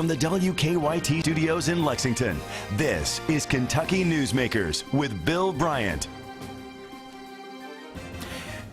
from the WKYT studios in Lexington, this is Kentucky Newsmakers with Bill Bryant.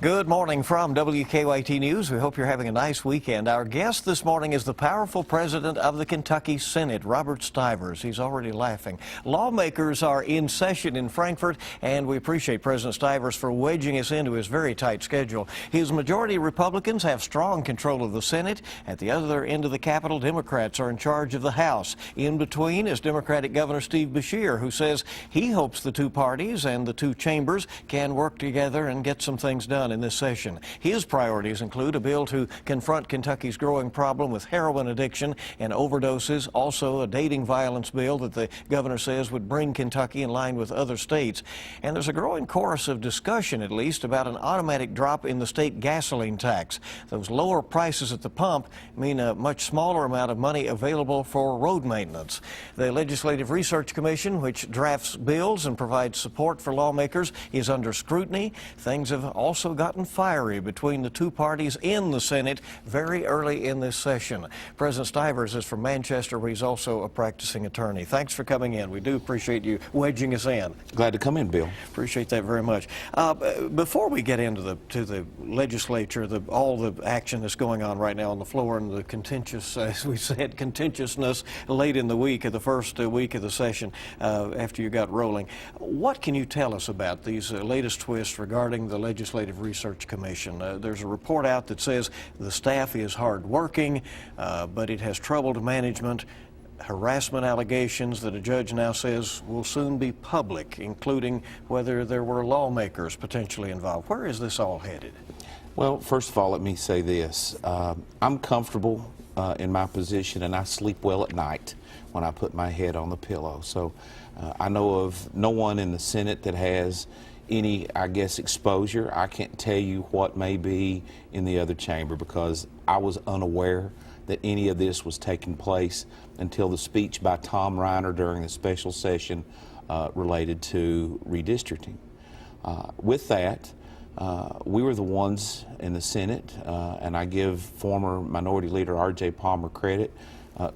Good morning from WKYT News. We hope you're having a nice weekend. Our guest this morning is the powerful president of the Kentucky Senate, Robert Stivers. He's already laughing. Lawmakers are in session in Frankfort, and we appreciate President Stivers for wedging us into his very tight schedule. His majority Republicans have strong control of the Senate. At the other end of the Capitol, Democrats are in charge of the House. In between is Democratic Governor Steve Beshear, who says he hopes the two parties and the two chambers can work together and get some things done in this session. His priorities include a bill to confront Kentucky's growing problem with heroin addiction and overdoses, also a dating violence bill that the governor says would bring Kentucky in line with other states. And there's a growing chorus of discussion, at least, about an automatic drop in the state gasoline tax. Those lower prices at the pump mean a much smaller amount of money available for road maintenance. The Legislative Research Commission, which drafts bills and provides support for lawmakers, is under scrutiny. Things have also gotten fiery between the two parties in the Senate very early in this session. President Stivers is from Manchester, where he's also a practicing attorney. Thanks for coming in. We do appreciate you wedging us in. Glad to come in, Bill. Appreciate that very much. Before we get into the legislature, all the action that's going on right now on the floor and the contentious, as we said, contentiousness late in the week of the first week of the session after you got rolling, what can you tell us about these latest twists regarding the Legislative Research Commission? There's a report out that says the staff is hard-working, but it has troubled management. Harassment allegations that a judge now says will soon be public, including whether there were lawmakers potentially involved. Where is this all headed? Well, first of all, let me say this. I'm comfortable in my position, and I sleep well at night when I put my head on the pillow. So I know of no one in the Senate that has any, I guess, exposure. I can't tell you what may be in the other chamber because I was unaware that any of this was taking place until the speech by Tom Reiner during the special session related to redistricting. With that, we were the ones in the Senate, and I give former Minority Leader R.J. Palmer credit,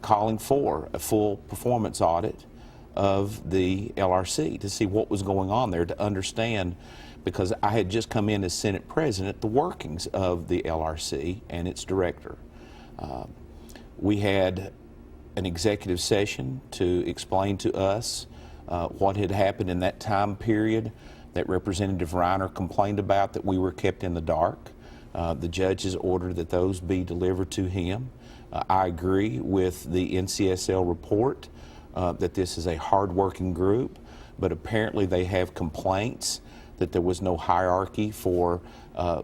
calling for a full performance audit of the LRC to see what was going on there, to understand, because I had just come in as Senate President, the workings of the LRC and its director. We had an executive session to explain to us what had happened in that time period that Representative Reiner complained about, that we were kept in the dark. The judge has ordered that those be delivered to him. I agree with the NCSL report that this is a hard-working group, but apparently they have complaints that there was no hierarchy for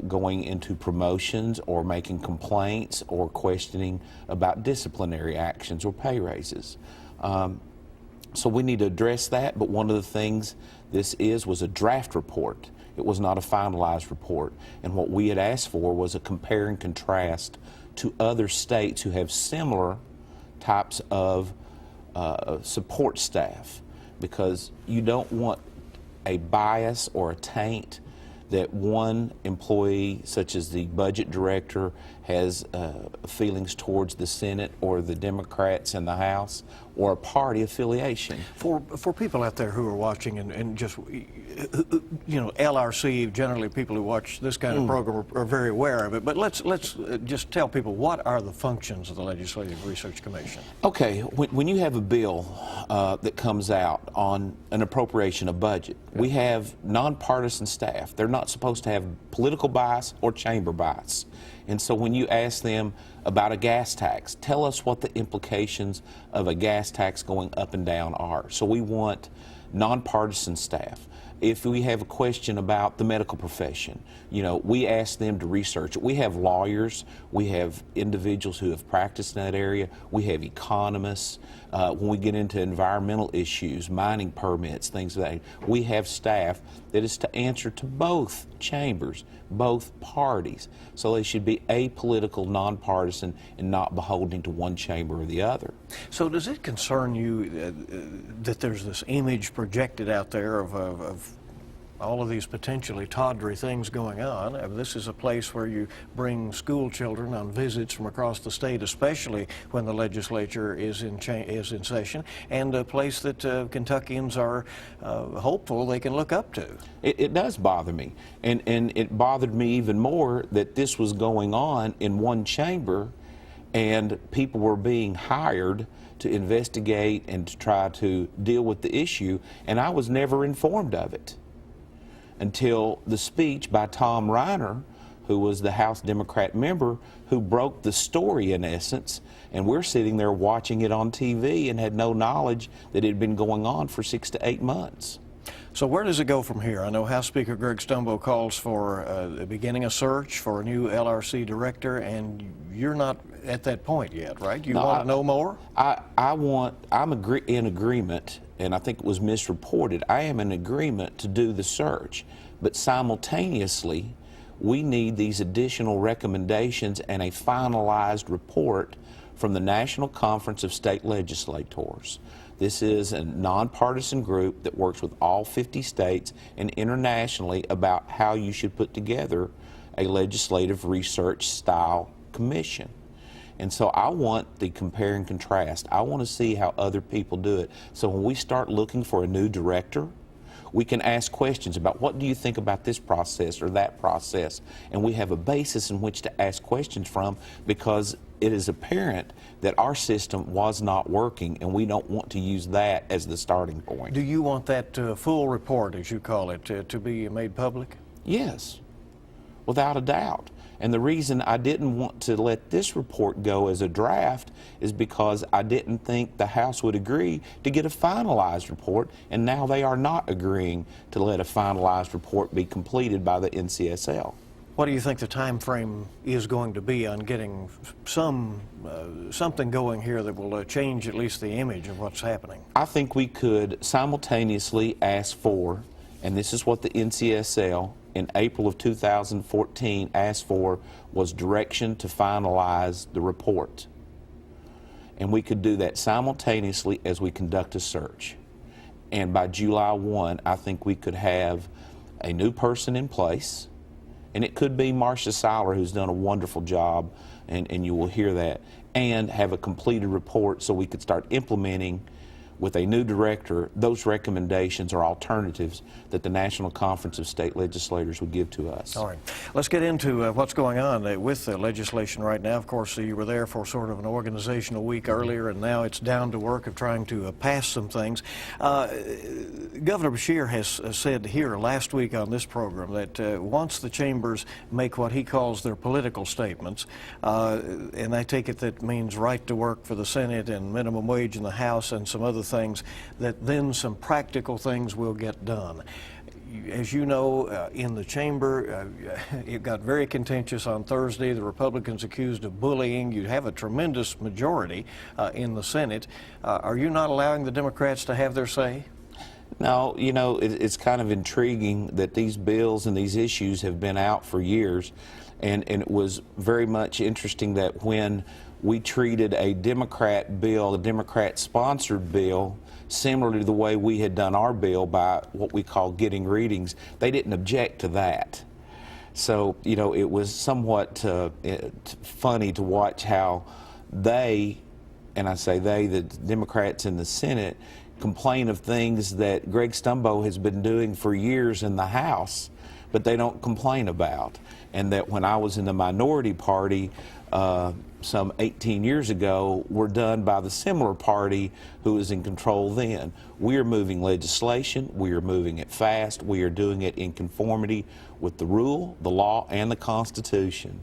going into promotions or making complaints or questioning about disciplinary actions or pay raises. So we need to address that, but one of the things this was a draft report. It was not a finalized report, and what we had asked for was a compare and contrast to other states who have similar types of support staff, because you don't want a bias or a taint that one employee, such as the budget director, has feelings towards the Senate or the Democrats in the House, or a party affiliation. For people out there who are watching and just, you know, LRC, generally people who watch this kind of program are very aware of it, but let's just tell people, what are the functions of the Legislative Research Commission? Okay, when you have a bill that comes out on an appropriation, a budget, we have nonpartisan staff. They're not supposed to have political bias or chamber bias. And so when you ask them about a gas tax, tell us what the implications of a gas tax going up and down are. So we want nonpartisan staff. If we have a question about the medical profession, you know, we ask them to research it. We have lawyers, we have individuals who have practiced in that area, we have economists. When we get into environmental issues, mining permits, things like that, we have staff that is to answer to both chambers, both parties. So they should be apolitical, nonpartisan, and not beholden to one chamber or the other. So does it concern you that there's this image projected out there of all of these potentially tawdry things going on. This is a place where you bring school children on visits from across the state, especially when the legislature is in session, and a place that Kentuckians are hopeful they can look up to. It does bother me, and it bothered me even more that this was going on in one chamber, and people were being hired to investigate and to try to deal with the issue, and I was never informed of it until the speech by Tom Reiner, who was the House Democrat member, who broke the story in essence, and we're sitting there watching it on TV and had no knowledge that it had been going on for 6 to 8 months. So where does it go from here? I know House Speaker Greg Stumbo calls for beginning a search for a new LRC director, and you're not at that point yet, right? You want to know more? I'm in agreement, and I think it was misreported. I am in agreement to do the search, but simultaneously, we need these additional recommendations and a finalized report from the National Conference of State Legislators. This is a nonpartisan group that works with all 50 states and internationally about how you should put together a legislative research style commission. And so I want the compare and contrast. I want to see how other people do it. So when we start looking for a new director, we can ask questions about what do you think about this process or that process, and we have a basis in which to ask questions from, because it is apparent that our system was not working, and we don't want to use that as the starting point. Do you want that full report, as you call it, to be made public? Yes, without a doubt. And the reason I didn't want to let this report go as a draft is because I didn't think the House would agree to get a finalized report, and now they are not agreeing to let a finalized report be completed by the NCSL. What do you think the time frame is going to be on getting something going here that will change at least the image of what's happening? I think we could simultaneously ask for, and this is what the NCSL in April of 2014 asked for, was direction to finalize the report. And we could do that simultaneously as we conduct a search. And by July 1, I think we could have a new person in place. And it could be Marcia Seiler, who's done a wonderful job, and you will hear that, and have a completed report so we could start implementing with a new director those recommendations or alternatives that the National Conference of State Legislators would give to us. All right. Let's get into what's going on with the legislation right now. Of course, you were there for sort of an organizational week earlier, and now it's down to work of trying to pass some things. Governor Beshear has said here last week on this program that once the chambers make what he calls their political statements, and I take it that means right to work for the Senate and minimum wage in the House and some other things, that then some practical things will get done. As you know, in the chamber, it got very contentious on Thursday. The Republicans accused of bullying. You have a tremendous majority in the Senate. Are you not allowing the Democrats to have their say? No, you know, it's kind of intriguing that these bills and these issues have been out for years, and it was very much interesting that when we treated a Democrat bill, a Democrat-sponsored bill, similar to the way we had done our bill by what we call getting readings, they didn't object to that. So, you know, it was somewhat funny to watch how they, and I say they, the Democrats in the Senate, complain of things that Greg Stumbo has been doing for years in the House, but they don't complain about. And that when I was in the minority party some 18 years ago were done by the similar party who was in control then. We are moving legislation, we are moving it fast, we are doing it in conformity with the rule, the law, and the Constitution.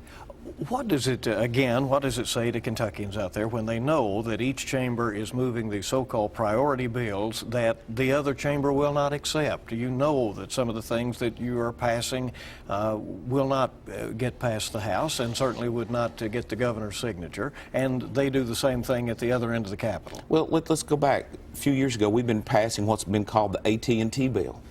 What does it, again, what does it say to Kentuckians out there when they know that each chamber is moving the so-called priority bills that the other chamber will not accept? You know that some of the things that you are passing will not get past the House and certainly would not get the governor's signature, and they do the same thing at the other end of the Capitol. Well, let's go back. A few years ago, we've been passing what's been called the AT&T bill.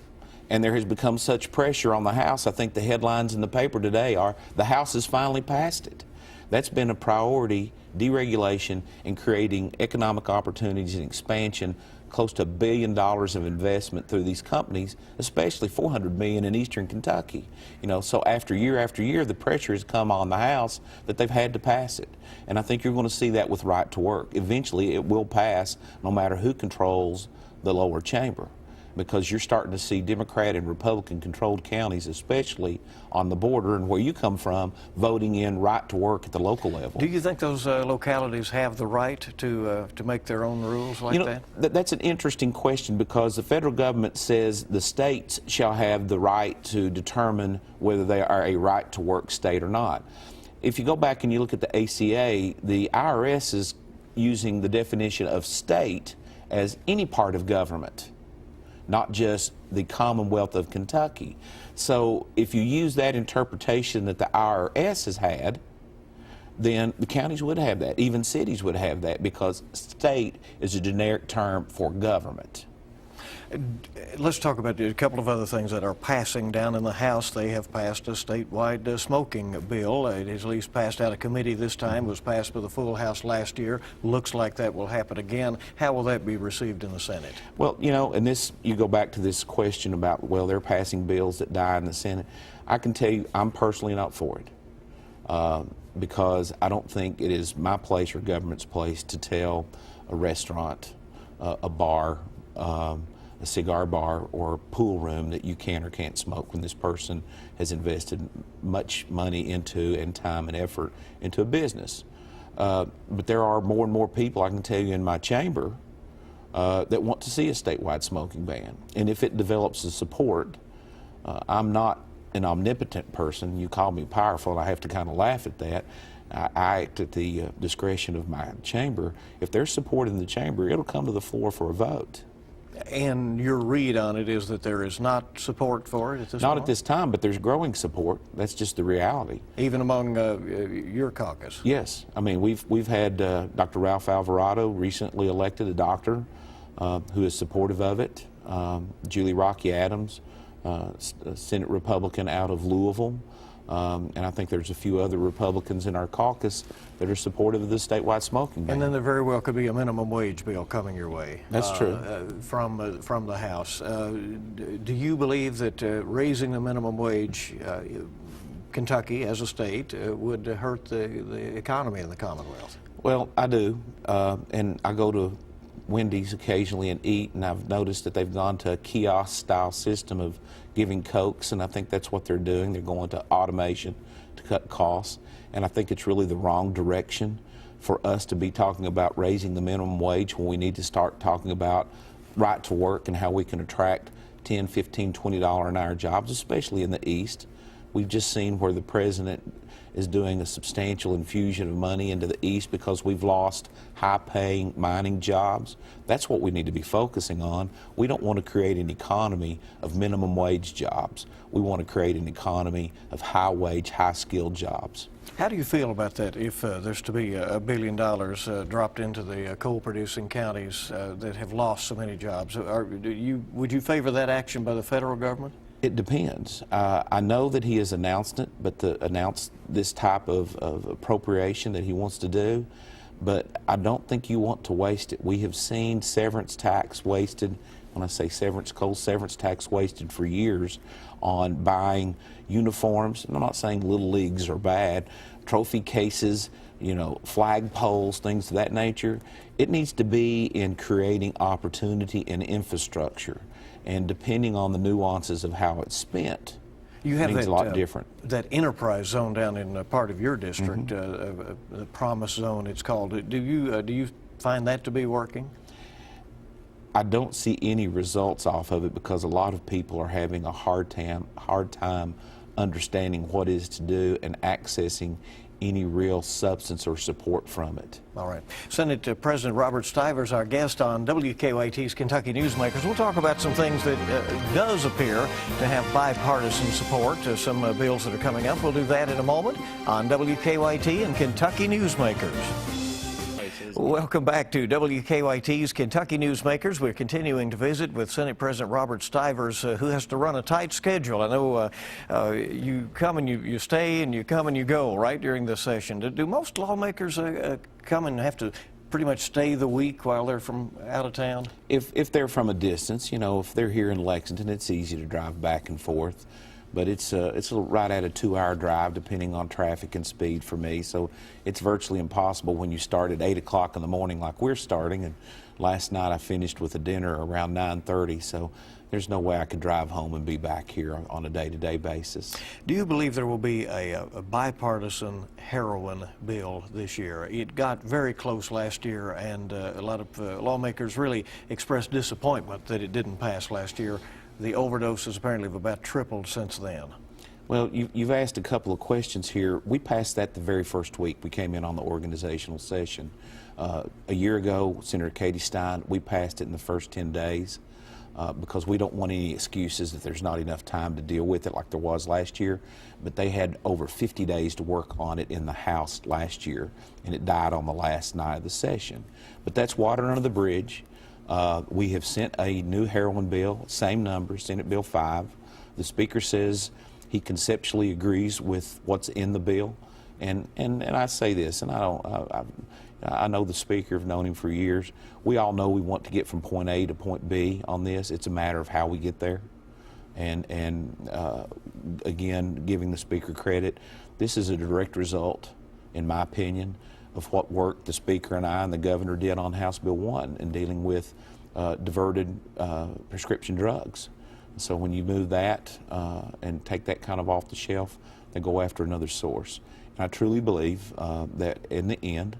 And there has become such pressure on the House. I think the headlines in the paper today are, the House has finally passed it. That's been a priority deregulation, and creating economic opportunities and expansion, close to $1 billion of investment through these companies, especially $400 million in eastern Kentucky. You know, so after year, the pressure has come on the House that they've had to pass it. And I think you're going to see that with right to work. Eventually it will pass no matter who controls the lower chamber, because you're starting to see Democrat and Republican controlled counties, especially on the border and where you come from, voting in right to work at the local level. Do you think those localities have the right to make their own rules like that? That's an interesting question, because the federal government says the states shall have the right to determine whether they are a right to work state or not. If you go back and you look at the ACA, the IRS is using the definition of state as any part of government, not just the Commonwealth of Kentucky. So if you use that interpretation that the IRS has had, then the counties would have that, even cities would have that, because state is a generic term for government. Let's talk about a couple of other things that are passing down in the House. They have passed a statewide smoking bill. It is at least passed out of committee this time, was passed by the full House last year. Looks like that will happen again. How will that be received in the Senate? Well, you know, and this, you go back to this question about, well, they're passing bills that die in the Senate. I can tell you, I'm personally not for it, because I don't think it is my place or government's place to tell a restaurant, a bar, a cigar bar or pool room that you can or can't smoke when this person has invested much money into and time and effort into a business. But there are more and more people, I can tell you, in my chamber that want to see a statewide smoking ban. And if it develops the support, I'm not an omnipotent person. You call me powerful, and I have to kind of laugh at that. I act at the discretion of my chamber. If there's support in the chamber, it'll come to the floor for a vote. And your read on it is that there is not support for it at this point? Not at this time, but there's growing support. That's just the reality. Even among your caucus? Yes. I mean, we've had Dr. Ralph Alvarado, recently elected, a doctor who is supportive of it. Julie Rocky Adams, a Senate Republican out of Louisville. And I think there's a few other Republicans in our caucus that are supportive of the statewide smoking ban. And then there very well could be a minimum wage bill coming your way. That's true. From the House. Do you believe that raising the minimum wage, Kentucky as a state, would hurt the economy in the Commonwealth? Well, I do. And I go to Wendy's occasionally and eat, and I've noticed that they've gone to a kiosk-style system of giving Cokes, and I think that's what they're doing. They're going to automation to cut costs, and I think it's really the wrong direction for us to be talking about raising the minimum wage when we need to start talking about right to work and how we can attract $10, $15, $20 an hour jobs, especially in the East. We've just seen where the president is doing a substantial infusion of money into the East because we've lost high-paying mining jobs. That's what we need to be focusing on. We don't want to create an economy of minimum wage jobs. We want to create an economy of high-wage, high-skilled jobs. How do you feel about that if there's to be $1 billion dropped into the coal-producing counties that have lost so many jobs? Would you favor that action by the federal government? It depends. I know that he has announced it, but to announce this type of appropriation that he wants to do, but I don't think you want to waste it. We have seen severance tax wasted. When I say severance, coal severance tax wasted for years on buying uniforms. I'm not saying little leagues are bad. Trophy cases, you know, flag poles, things of that nature. It needs to be in creating opportunity and infrastructure. And depending on the nuances of how it's spent, you have means a lot different. That enterprise zone down in part of your district, the Promise Zone, it's called. Do you find that to be working? I don't see any results off of it because a lot of people are having a hard time understanding what is to do and accessing any real substance or support from it. All right. Senate President Robert Stivers, our guest on WKYT's Kentucky Newsmakers. We'll talk about some things that does appear to have bipartisan support, some bills that are coming up. We'll do that in a moment on WKYT and Kentucky Newsmakers. Welcome back to WKYT's Kentucky Newsmakers. We're continuing to visit with Senate President Robert Stivers, who has to run a tight schedule. I know you come and you stay and you come and you go, right, during this session. Do most lawmakers come and have to pretty much stay the week while they're from out of town? If they're from a distance, you know, if they're here in Lexington, it's easy to drive back and forth. But it's right at a 2-hour drive, depending on traffic and speed for me. So it's virtually impossible when you start at 8 o'clock in the morning like we're starting. And last night I finished with a dinner around 9:30. So there's no way I could drive home and be back here on a day-to-day basis. Do you believe there will be a bipartisan heroin bill this year? It got very close last year, and a lot of lawmakers really expressed disappointment that it didn't pass last year. The overdoses apparently have about tripled since then. Well, you've asked a couple of questions here. We passed that the very first week we came in on the organizational session. A year ago, Senator Katie Stein, we passed it in the first 10 days because we don't want any excuses that there's not enough time to deal with it like there was last year. But they had over 50 days to work on it in the House last year, and it died on the last night of the session. But that's water under the bridge. We have sent a new heroin bill, same number, Senate Bill 5. The Speaker says he conceptually agrees with what's in the bill, and I say this, and I know the Speaker, I've known him for years. We all know we want to get from point A to point B on this. It's a matter of how we get there, and again, giving the Speaker credit, this is a direct result, in my opinion, of what work the Speaker and I and the Governor did on House Bill 1 in dealing with diverted prescription drugs. So when you move that and take that kind of off the shelf, they go after another source. And I truly believe that in the end,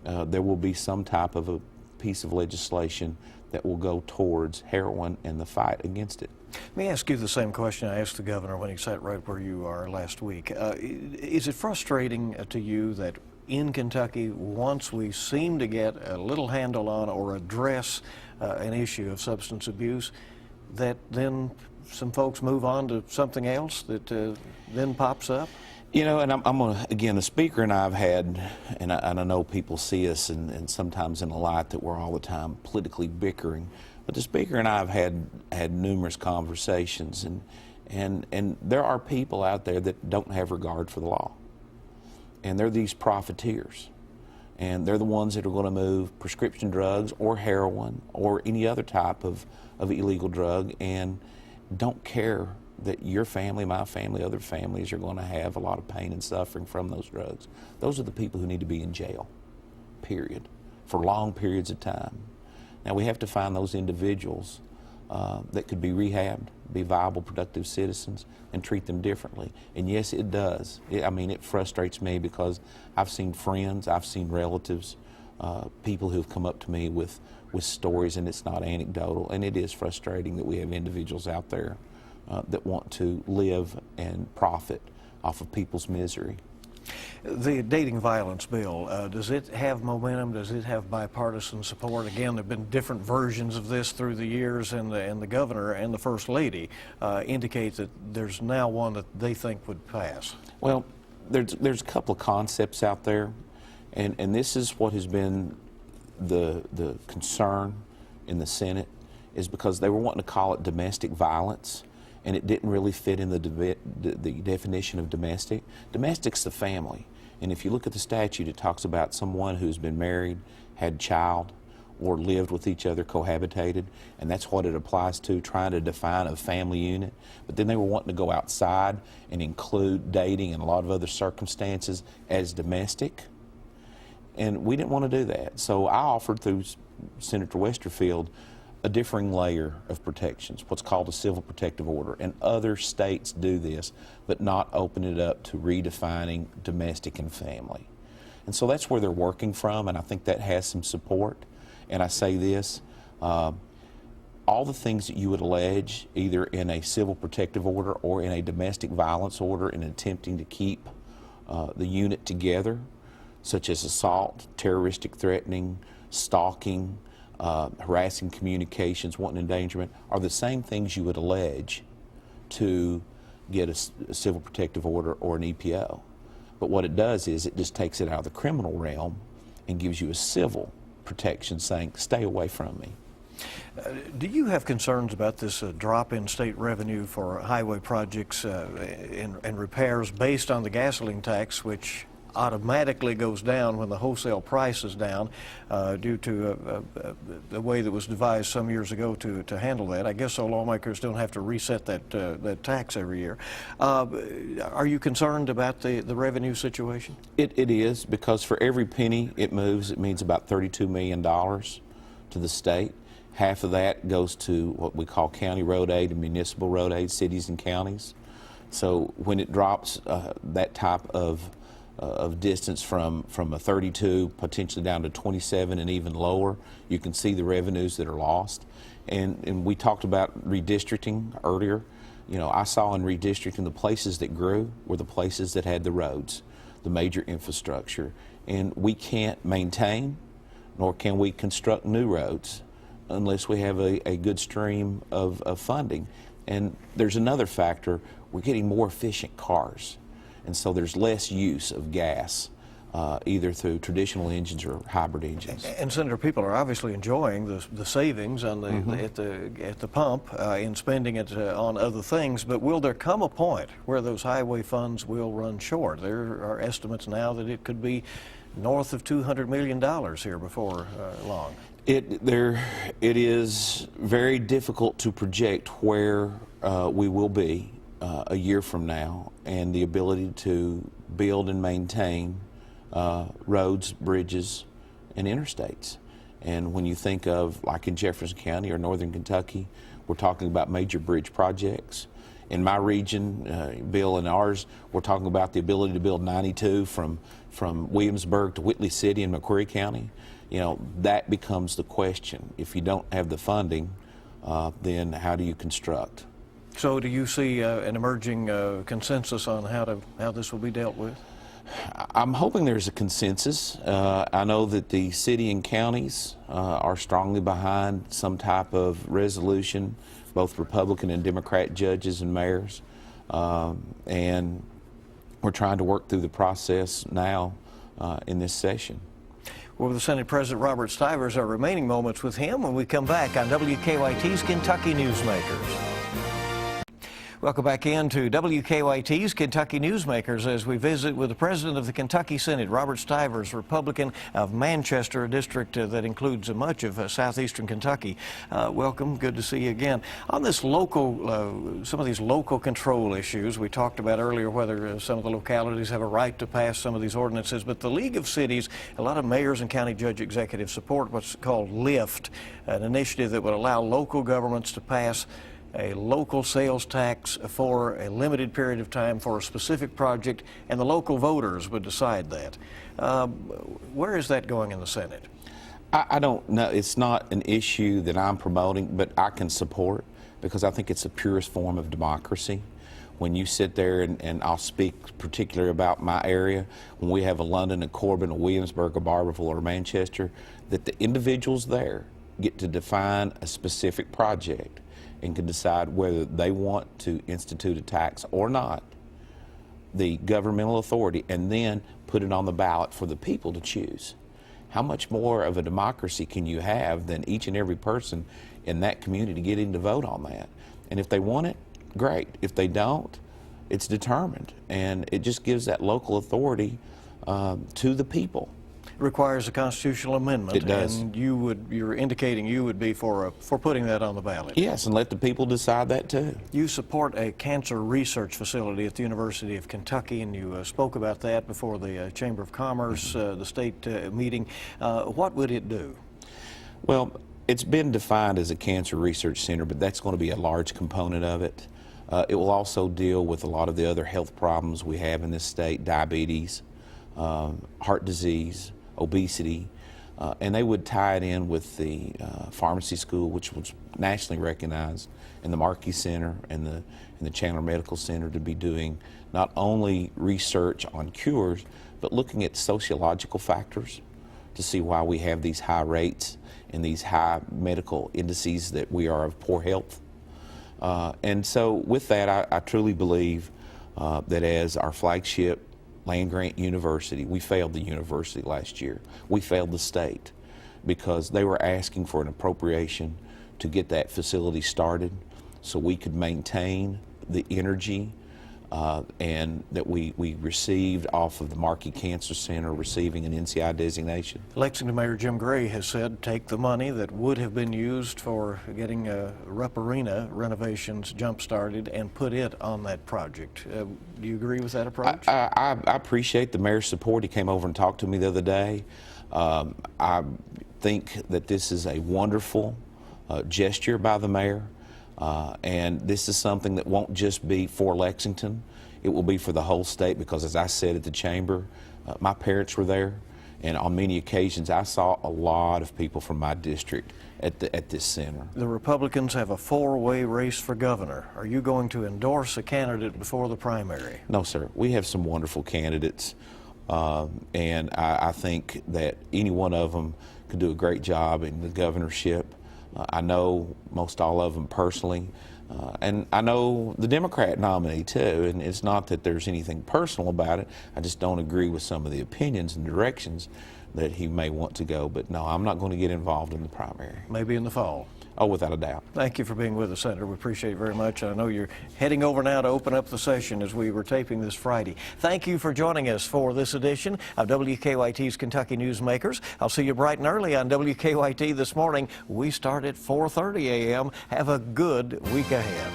there will be some type of a piece of legislation that will go towards heroin and the fight against it. Let me ask you the same question I asked the Governor when he sat right where you are last week. Is it frustrating to you that in Kentucky, once we seem to get a little handle on or address an issue of substance abuse, that then some folks move on to something else that then pops up? You know, and I'm gonna, again, the Speaker and I have had, and I know people see us and sometimes in a light that we're all the time politically bickering, but the Speaker and I have had numerous conversations, and there are people out there that don't have regard for the law. And they're these profiteers. And they're the ones that are going to move prescription drugs or heroin or any other type of illegal drug and don't care that your family, my family, other families are going to have a lot of pain and suffering from those drugs. Those are the people who need to be in jail, period, for long periods of time. Now we have to find those individuals that could be rehabbed, be viable, productive citizens, and treat them differently. And yes, it does. It frustrates me because I've seen friends, I've seen relatives, people who've come up to me with stories, and it's not anecdotal. And it is frustrating that we have individuals out there that want to live and profit off of people's misery. The dating violence bill, does it have momentum? Does it have bipartisan support? Again, there have been different versions of this through the years, and the Governor and the First Lady indicate that there's now one that they think would pass. Well, there's a couple of concepts out there, and this is what has been the concern in the Senate, is because they were wanting to call it domestic violence, and it didn't really fit in the definition of domestic. Domestic's the family. And if you look at the statute, it talks about someone who's been married, had a child, or lived with each other, cohabitated, and that's what it applies to, trying to define a family unit. But then they were wanting to go outside and include dating and a lot of other circumstances as domestic. And we didn't want to do that. So I offered through Senator Westerfield a differing layer of protections, what's called a civil protective order. And other states do this, but not open it up to redefining domestic and family. And so that's where they're working from, and I think that has some support. And I say this, all the things that you would allege either in a civil protective order or in a domestic violence order in attempting to keep the unit together, such as assault, terroristic threatening, stalking, harassing communications, wanton endangerment, are the same things you would allege to get a civil protective order or an EPO. But what it does is it just takes it out of the criminal realm and gives you a civil protection saying, stay away from me. Do you have concerns about this drop in state revenue for highway projects and repairs based on the gasoline tax, which automatically goes down when the wholesale price is down due to the way that was devised some years ago to handle that? I guess so lawmakers don't have to reset that tax every year. Are you concerned about the revenue situation? It is, because for every penny it moves, it means about $32 million to the state. Half of that goes to what we call county road aid and municipal road aid, cities and counties. So when it drops that type of distance from a 32 potentially down to 27 and even lower, you can see the revenues that are lost. And we talked about redistricting earlier. You know, I saw in redistricting the places that grew were the places that had the roads, the major infrastructure. And we can't maintain, nor can we construct new roads unless we have a good stream of funding. And there's another factor, we're getting more efficient cars. And so there's less use of gas, either through traditional engines or hybrid engines. And Senator, people are obviously enjoying the savings on at the pump in spending it on other things. But will there come a point where those highway funds will run short? There are estimates now that it could be north of $200 million here before long. It is very difficult to project where we will be a year from now, and the ability to build and maintain roads, bridges, and interstates. And when you think of, like in Jefferson County or Northern Kentucky, we're talking about major bridge projects. In my region, Bill, and ours, we're talking about the ability to build 92 from Williamsburg to Whitley City in McQuarrie County. You know, that becomes the question. If you don't have the funding, then how do you construct? So do you see an emerging consensus on how this will be dealt with? I'm hoping there's a consensus. I know that the city and counties are strongly behind some type of resolution, both Republican and Democrat judges and mayors. And we're trying to work through the process now in this session. Well, with the Senate President Robert Stivers, our remaining moments with him when we come back on WKYT's Kentucky Newsmakers. Welcome back into WKYT's Kentucky Newsmakers as we visit with the President of the Kentucky Senate, Robert Stivers, Republican of Manchester, a district that includes much of southeastern Kentucky. Welcome. Good to see you again. On this local, some of these local control issues, we talked about earlier whether some of the localities have a right to pass some of these ordinances, but the League of Cities, a lot of mayors and county judge executives support what's called LIFT, an initiative that would allow local governments to pass a local sales tax for a limited period of time for a specific project, and the local voters would decide that. Where is that going in the Senate? I don't know. It's not an issue that I'm promoting, but I can support, because I think it's the purest form of democracy. When you sit there, and I'll speak particularly about my area, when we have a London, a Corbin, a Williamsburg, a Barberville, or a Manchester, that the individuals there get to define a specific project and can decide whether they want to institute a tax or not, the governmental authority, and then put it on the ballot for the people to choose. How much more of a democracy can you have than each and every person in that community getting to vote on that? And if they want it, great. If they don't, it's determined. And it just gives that local authority to the people. Requires a constitutional amendment. It does. And you're indicating you would be for putting that on the ballot. Yes, and let the people decide that too. You support a cancer research facility at the University of Kentucky, and you spoke about that before the Chamber of Commerce, the state meeting. What would it do? Well, it's been defined as a cancer research center, but that's going to be a large component of it. It will also deal with a lot of the other health problems we have in this state: diabetes, heart disease, obesity, and they would tie it in with the pharmacy school, which was nationally recognized, and the Markey Center and the Chandler Medical Center, to be doing not only research on cures, but looking at sociological factors to see why we have these high rates and these high medical indices that we are of poor health. And so with that, I truly believe that as our flagship land-grant university, we failed the university last year. We failed the state. because they were asking for an appropriation to get that facility started so we could maintain the energy and that we received off of the Markey Cancer Center receiving an NCI designation. Lexington Mayor Jim Gray has said take the money that would have been used for getting Rupp Arena renovations jump-started and put it on that project. Do you agree with that approach? I appreciate the mayor's support. He came over and talked to me the other day. I think that this is a wonderful gesture by the mayor. And this is something that won't just be for Lexington. It will be for the whole state because, as I said at the chamber, my parents were there, and on many occasions I saw a lot of people from my district at this center. The Republicans have a four-way race for governor. Are you going to endorse a candidate before the primary? No, sir. We have some wonderful candidates, and I think that any one of them could do a great job in the governorship. I know most all of them personally, and I know the Democrat nominee too, and it's not that there's anything personal about it. I just don't agree with some of the opinions and directions that he may want to go, but no, I'm not going to get involved in the primary. Maybe in the fall. Oh, without a doubt. Thank you for being with us, Senator. We appreciate it very much. I know you're heading over now to open up the session as we were taping this Friday. Thank you for joining us for this edition of WKYT's Kentucky Newsmakers. I'll see you bright and early on WKYT this morning. We start at 4:30 a.m. Have a good week ahead.